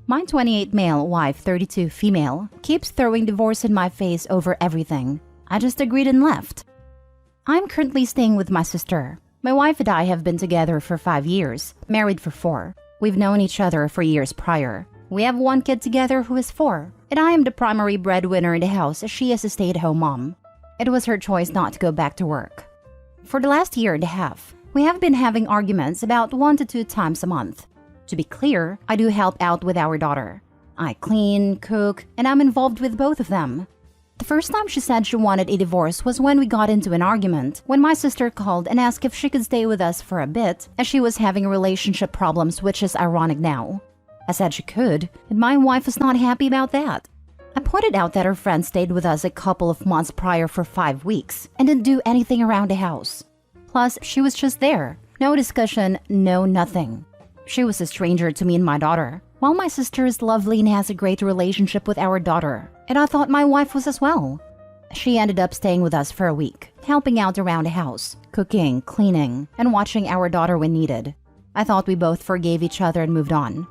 My 28 male, wife 32 female, keeps throwing divorce in my face over everything. I just agreed and left. I'm currently staying with my sister. My wife and I have been together for 5 years, married for 4. We've known each other for years prior. We have 1 kid together who is 4, and I am the primary breadwinner in the house as she is a stay-at-home mom. It was her choice not to go back to work. For the last year and a half, we have been having arguments about 1 to 2 times a month. To be clear, I do help out with our daughter. I clean, cook, and I'm involved with both of them. The first time she said she wanted a divorce was when we got into an argument, when my sister called and asked if she could stay with us for a bit, as she was having relationship problems, which is ironic now. I said she could, and my wife was not happy about that. I pointed out that her friend stayed with us a couple of months prior for 5 weeks and didn't do anything around the house. Plus, she was just there. No discussion, no nothing. She was a stranger to me and my daughter, while my sister is lovely and has a great relationship with our daughter, and I thought my wife was as well. She ended up staying with us for a week, helping out around the house, cooking, cleaning, and watching our daughter when needed. I thought we both forgave each other and moved on.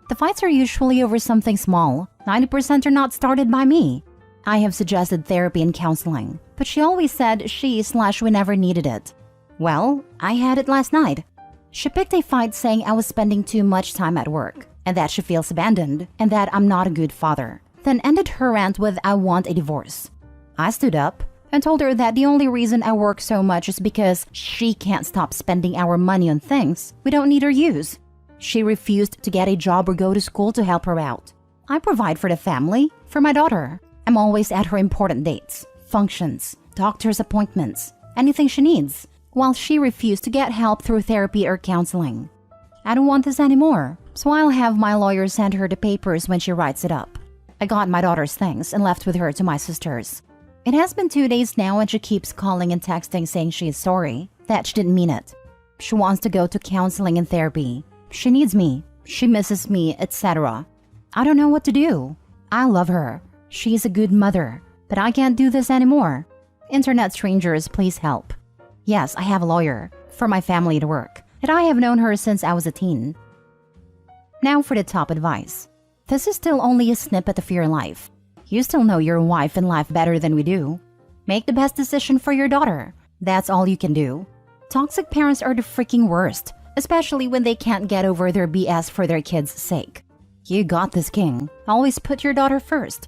The fights are usually over something small. 90% are not started by me. I have suggested therapy and counseling, but she always said we never needed it. Well, I had it last night. She picked a fight saying I was spending too much time at work, and that she feels abandoned, and that I'm not a good father. Then ended her rant with I want a divorce. I stood up and told her that the only reason I work so much is because she can't stop spending our money on things we don't need or use. She refused to get a job or go to school to help her out. I provide for the family, for my daughter. I'm always at her important dates, functions, doctor's appointments, anything she needs, while she refused to get help through therapy or counseling. I don't want this anymore, so I'll have my lawyer send her the papers when she writes it up. I got my daughter's things and left with her to my sister's. It has been 2 days now and she keeps calling and texting saying she is sorry, that she didn't mean it. She wants to go to counseling and therapy. She needs me, she misses me, etc. I don't know what to do. I love her. She's a good mother, but I can't do this anymore. Internet strangers, please help. Yes, I have a lawyer for my family to work, and I have known her since I was a teen. Now for the top advice. This is still only a snippet of your life. You still know your wife and life better than we do. Make the best decision for your daughter. That's all you can do. Toxic parents are the freaking worst, especially when they can't get over their BS for their kids' sake. You got this, King. Always put your daughter first.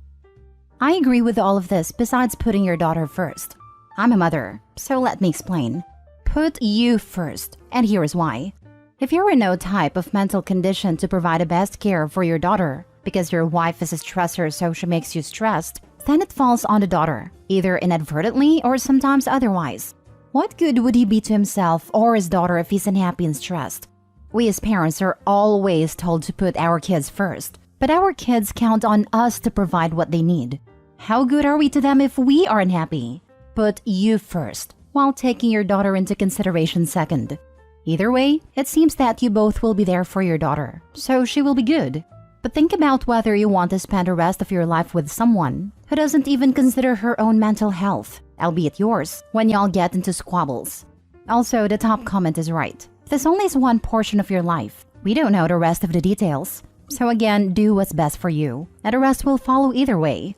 I agree with all of this besides putting your daughter first. I'm a mother, so let me explain. Put you first, and here is why. If you're in no type of mental condition to provide the best care for your daughter, because your wife is a stressor so she makes you stressed, then it falls on the daughter, either inadvertently or sometimes otherwise. What good would he be to himself or his daughter if he's unhappy and stressed? We as parents are always told to put our kids first, but our kids count on us to provide what they need. How good are we to them if we are unhappy? Put you first, while taking your daughter into consideration second. Either way, it seems that you both will be there for your daughter, so she will be good. But think about whether you want to spend the rest of your life with someone who doesn't even consider her own mental health, albeit yours, when y'all get into squabbles. Also, the top comment is right. This only is one portion of your life. We don't know the rest of the details. So again, do what's best for you, and the rest will follow either way.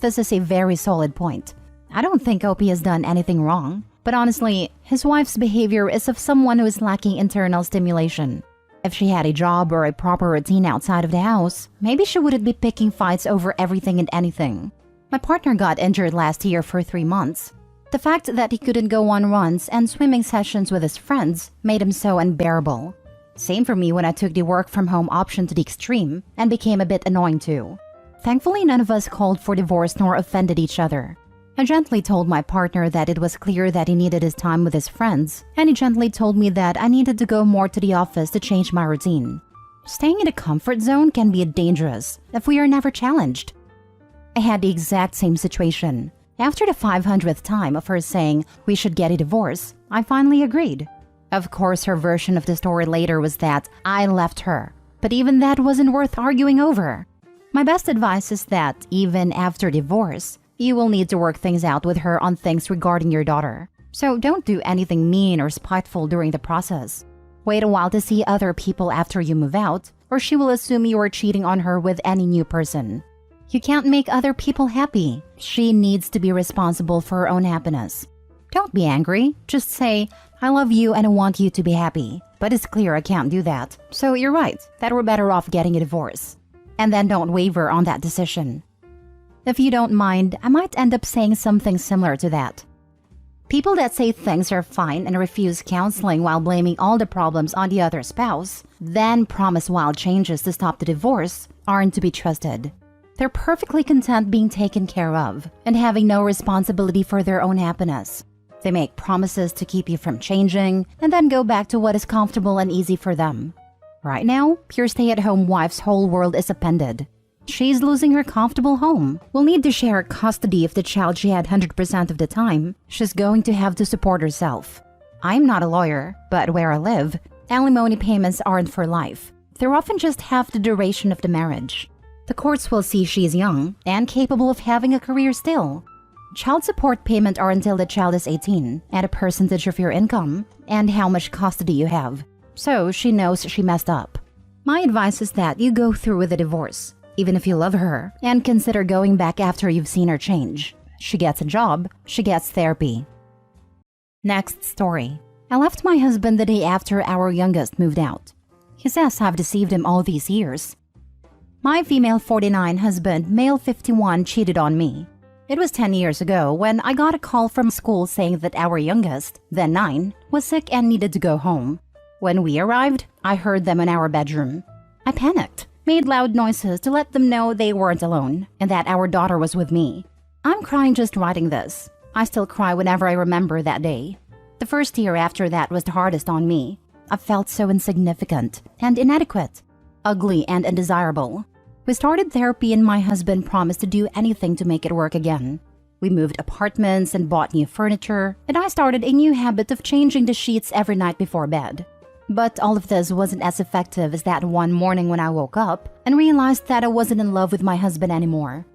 This is a very solid point. I don't think OP has done anything wrong, but honestly, his wife's behavior is of someone who is lacking internal stimulation. If she had a job or a proper routine outside of the house, maybe she wouldn't be picking fights over everything and anything. My partner got injured last year for 3 months. The fact that he couldn't go on runs and swimming sessions with his friends made him so unbearable. Same for me when I took the work from home option to the extreme and became a bit annoying too. Thankfully, none of us called for divorce nor offended each other. I gently told my partner that it was clear that he needed his time with his friends, and he gently told me that I needed to go more to the office to change my routine. Staying in a comfort zone can be dangerous if we are never challenged. I had the exact same situation. After the 500th time of her saying we should get a divorce, I finally agreed. Of course, her version of the story later was that I left her, but even that wasn't worth arguing over. My best advice is that even after divorce, you will need to work things out with her on things regarding your daughter. So don't do anything mean or spiteful during the process. Wait a while to see other people after you move out, or she will assume you are cheating on her with any new person. You can't make other people happy. She needs to be responsible for her own happiness. Don't be angry. Just say, I love you and I want you to be happy. But it's clear I can't do that. So you're right that we're better off getting a divorce. And then don't waver on that decision. If you don't mind, I might end up saying something similar to that. People that say things are fine and refuse counseling while blaming all the problems on the other spouse, then promise wild changes to stop the divorce, aren't to be trusted. They're perfectly content being taken care of and having no responsibility for their own happiness. They make promises to keep you from changing and then go back to what is comfortable and easy for them. Right now, your stay-at-home wife's whole world is upended. She's losing her comfortable home, will need to share custody of the child she had 100% of the time. She's going to have to support herself. I'm not a lawyer, but where I live, alimony payments aren't for life. They're often just half the duration of the marriage. The courts will see she's young and capable of having a career still. Child support payment are until the child is 18 and a percentage of your income and how much custody you have. So she knows she messed up. My advice is that you go through with the divorce, even if you love her, and consider going back after you've seen her change. She gets a job, she gets therapy. Next story. I left my husband the day after our youngest moved out. He says I've deceived him all these years. My female 49 husband, male 51, cheated on me. It was 10 years ago when I got a call from school saying that our youngest, then 9, was sick and needed to go home. When we arrived, I heard them in our bedroom. I panicked, made loud noises to let them know they weren't alone and that our daughter was with me. I'm crying just writing this. I still cry whenever I remember that day. The first year after that was the hardest on me. I felt so insignificant and inadequate, ugly and undesirable. We started therapy and my husband promised to do anything to make it work again. We moved apartments and bought new furniture, and I started a new habit of changing the sheets every night before bed. But all of this wasn't as effective as that one morning when I woke up and realized that I wasn't in love with my husband anymore.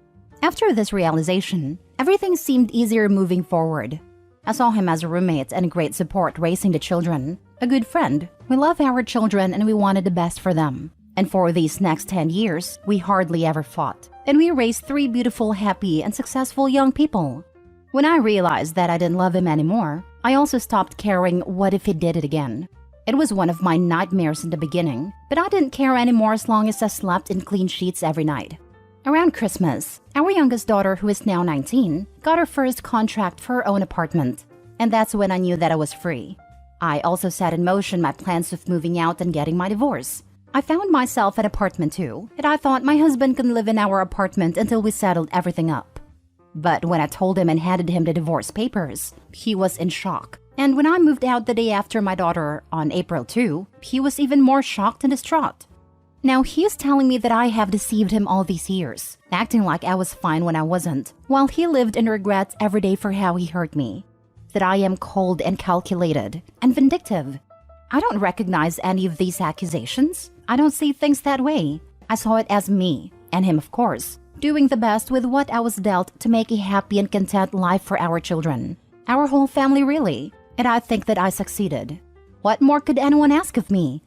After this realization, everything seemed easier moving forward. I saw him as a roommate and a great support raising the children, a good friend. We love our children and we wanted the best for them. And for these next 10 years, we hardly ever fought. And we raised 3 beautiful, happy, and successful young people. When I realized that I didn't love him anymore, I also stopped caring what if he did it again. It was one of my nightmares in the beginning, but I didn't care anymore as long as I slept in clean sheets every night. Around Christmas, our youngest daughter, who is now 19, got her first contract for her own apartment. And that's when I knew that I was free. I also set in motion my plans of moving out and getting my divorce. I found myself an apartment too, and I thought my husband could live in our apartment until we settled everything up. But when I told him and handed him the divorce papers, he was in shock. And when I moved out the day after my daughter, on April 2, he was even more shocked and distraught. Now he is telling me that I have deceived him all these years, acting like I was fine when I wasn't, while he lived in regret every day for how he hurt me. That I am cold and calculated and vindictive. I don't recognize any of these accusations. I don't see things that way. I saw it as me, and him of course, doing the best with what I was dealt to make a happy and content life for our children. Our whole family really. And I think that I succeeded. What more could anyone ask of me?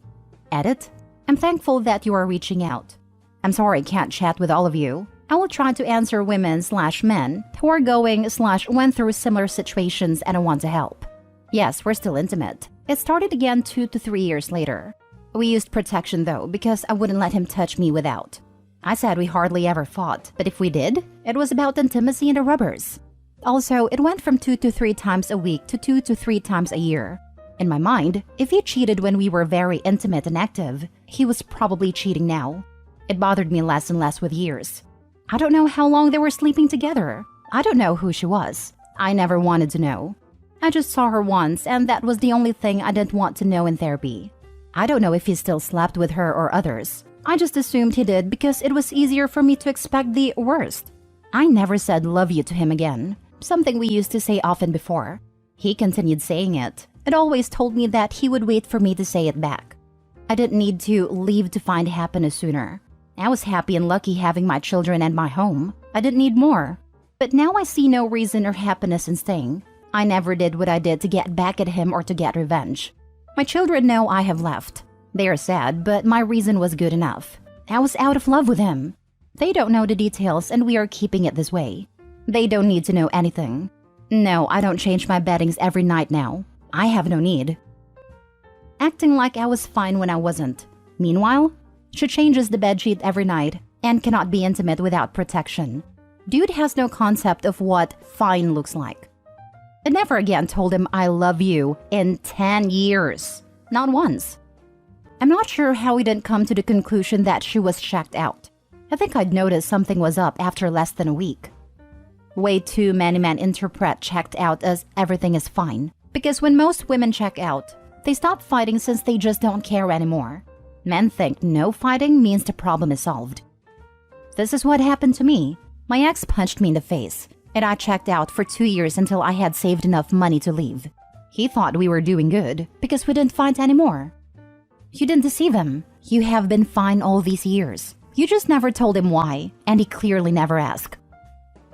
Edit. I'm thankful that you are reaching out. I'm sorry I can't chat with all of you. I will try to answer women/men who are going/went through similar situations and I want to help. Yes, we're still intimate. It started again 2 to 3 years later. We used protection though because I wouldn't let him touch me without. I said we hardly ever fought, but if we did, it was about intimacy and the rubbers. Also, it went from 2 to 3 times a week to 2 to 3 times a year. In my mind, if he cheated when we were very intimate and active, he was probably cheating now. It bothered me less and less with years. I don't know how long they were sleeping together. I don't know who she was. I never wanted to know. I just saw her once and that was the only thing I didn't want to know in therapy. I don't know if he still slept with her or others. I just assumed he did because it was easier for me to expect the worst. I never said love you to him again. Something we used to say often before. He continued saying it and always told me that he would wait for me to say it back. I didn't need to leave to find happiness sooner. I was happy and lucky having my children and my home. I didn't need more. But now I see no reason or happiness in staying. I never did what I did to get back at him or to get revenge. My children know I have left. They are sad, but my reason was good enough. I was out of love with him. They don't know the details and we are keeping it this way. They don't need to know anything. No, I don't change my beddings every night now. I have no need. Acting like I was fine when I wasn't. Meanwhile, she changes the bedsheet every night and cannot be intimate without protection. Dude has no concept of what fine looks like. I never again told him I love you in 10 years. Not once. I'm not sure how we didn't come to the conclusion that she was checked out. I think I'd noticed something was up after less than a week. Way too many men interpret checked out as everything is fine. Because when most women check out, they stop fighting since they just don't care anymore. Men think no fighting means the problem is solved. This is what happened to me. My ex punched me in the face, and I checked out for 2 years until I had saved enough money to leave. He thought we were doing good because we didn't fight anymore. You didn't deceive him. You have been fine all these years. You just never told him why, and he clearly never asked.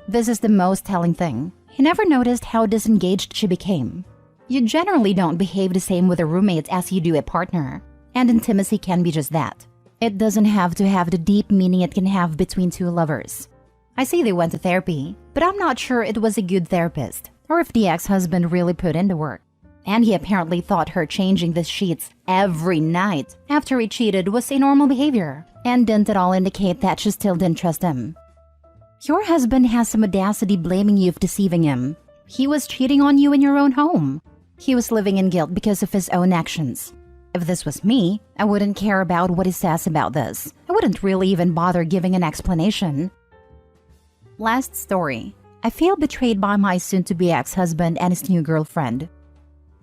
This is the most telling thing. He never noticed how disengaged she became. You generally don't behave the same with a roommate as you do a partner, and intimacy can be just that. It doesn't have to have the deep meaning it can have between two lovers. I say they went to therapy, but I'm not sure it was a good therapist, or if the ex-husband really put in the work. And he apparently thought her changing the sheets every night after he cheated was a normal behavior, and didn't at all indicate that she still didn't trust him. Your husband has some audacity blaming you for deceiving him. He was cheating on you in your own home. He was living in guilt because of his own actions. If this was me, I wouldn't care about what he says about this. I wouldn't really even bother giving an explanation. Last story. I feel betrayed by my soon-to-be ex-husband and his new girlfriend.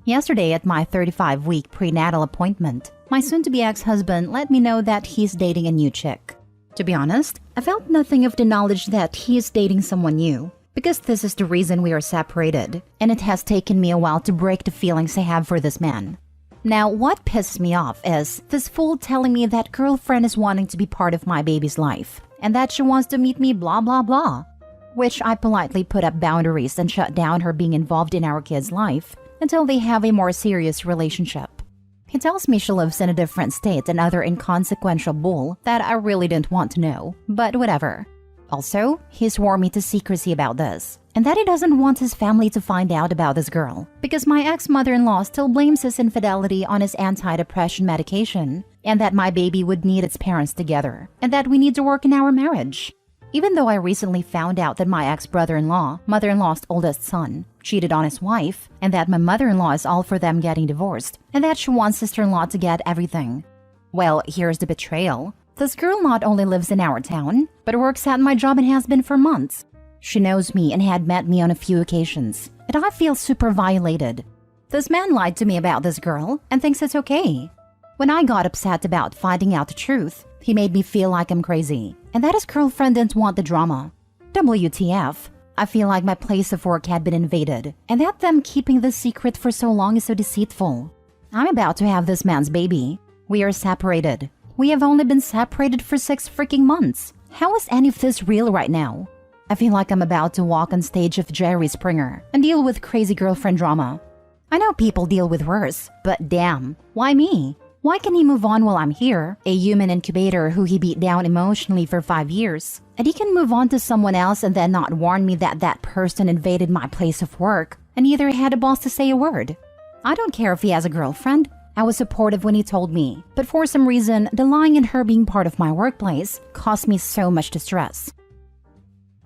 Yesterday at my 35-week prenatal appointment, my soon-to-be ex-husband let me know that he's dating a new chick. To be honest, I felt nothing of the knowledge that he is dating someone new, because this is the reason we are separated, and it has taken me a while to break the feelings I have for this man. Now, what pisses me off is this fool telling me that girlfriend is wanting to be part of my baby's life, and that she wants to meet me blah blah blah, which I politely put up boundaries and shut down her being involved in our kid's life until they have a more serious relationship. He tells me she lives in a different state and other inconsequential bull that I really didn't want to know, but whatever. Also, he swore me to secrecy about this, and that he doesn't want his family to find out about this girl, because my ex-mother-in-law still blames his infidelity on his anti-depression medication, and that my baby would need its parents together, and that we need to work in our marriage. Even though I recently found out that my ex-brother-in-law, mother-in-law's oldest son, cheated on his wife, and that my mother-in-law is all for them getting divorced, and that she wants sister-in-law to get everything. Well, here's the betrayal. This girl not only lives in our town, but works at my job and has been for months. She knows me and had met me on a few occasions, and I feel super violated. This man lied to me about this girl and thinks it's okay. When I got upset about finding out the truth, he made me feel like I'm crazy, and that his girlfriend didn't want the drama. WTF. I feel like my place of work had been invaded, and that them keeping this secret for so long is so deceitful. I'm about to have this man's baby. We are separated. We have only been separated for 6 freaking months. How is any of this real right now? I feel like I'm about to walk on stage of Jerry Springer and deal with crazy girlfriend drama. I know people deal with worse, but damn, why me? Why can he move on while I'm here, a human incubator who he beat down emotionally for 5 years, and he can move on to someone else and then not warn me that that person invaded my place of work and neither had a boss to say a word? I don't care if he has a girlfriend. I was supportive when he told me, but for some reason, the lying and her being part of my workplace caused me so much distress.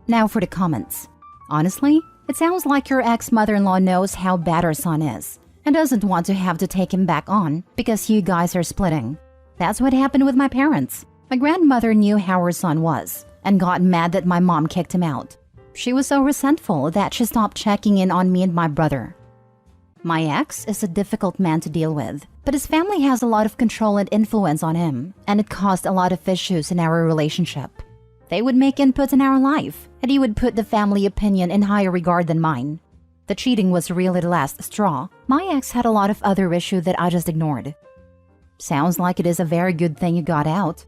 Now for the comments. Honestly, it sounds like your ex-mother-in-law knows how bad her son is and doesn't want to have to take him back on because you guys are splitting. That's what happened with my parents. My grandmother knew how her son was and got mad that my mom kicked him out. She was so resentful that she stopped checking in on me and my brother. My ex is a difficult man to deal with, but his family has a lot of control and influence on him, and it caused a lot of issues in our relationship. They would make input in our life, and he would put the family opinion in higher regard than mine. The cheating was really the last straw. My ex had a lot of other issues that I just ignored. Sounds like it is a very good thing you got out.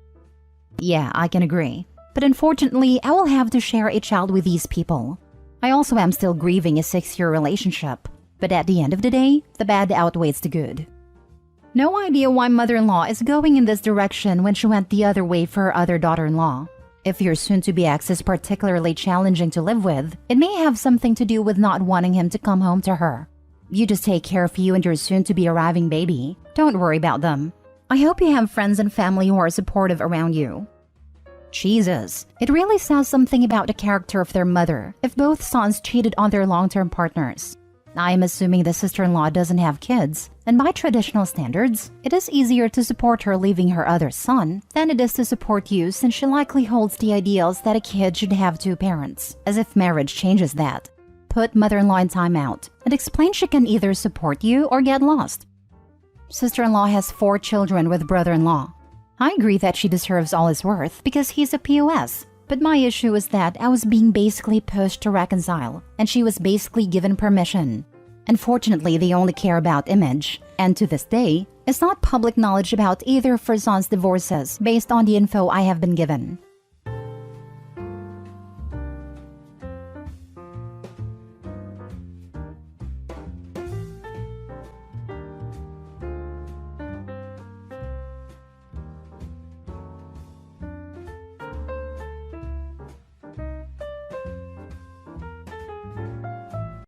Yeah, I can agree. But unfortunately, I will have to share a child with these people. I also am still grieving a 6-year relationship. But at the end of the day, the bad outweighs the good. No idea why mother-in-law is going in this direction when she went the other way for her other daughter-in-law. If your soon-to-be ex is particularly challenging to live with, it may have something to do with not wanting him to come home to her. You just take care of you and your soon-to-be arriving baby. Don't worry about them. I hope you have friends and family who are supportive around you. Jesus, it really says something about the character of their mother if both sons cheated on their long-term partners. I am assuming the sister-in-law doesn't have kids, and by traditional standards, it is easier to support her leaving her other son than it is to support you, since she likely holds the ideals that a kid should have two parents, as if marriage changes that. Put mother-in-law in timeout and explain she can either support you or get lost. Sister-in-law has 4 children with brother-in-law. I agree that she deserves all his worth because he's a POS. But my issue is that I was being basically pushed to reconcile, and she was basically given permission. Unfortunately, they only care about image, and to this day, it's not public knowledge about either of her sons' divorces based on the info I have been given.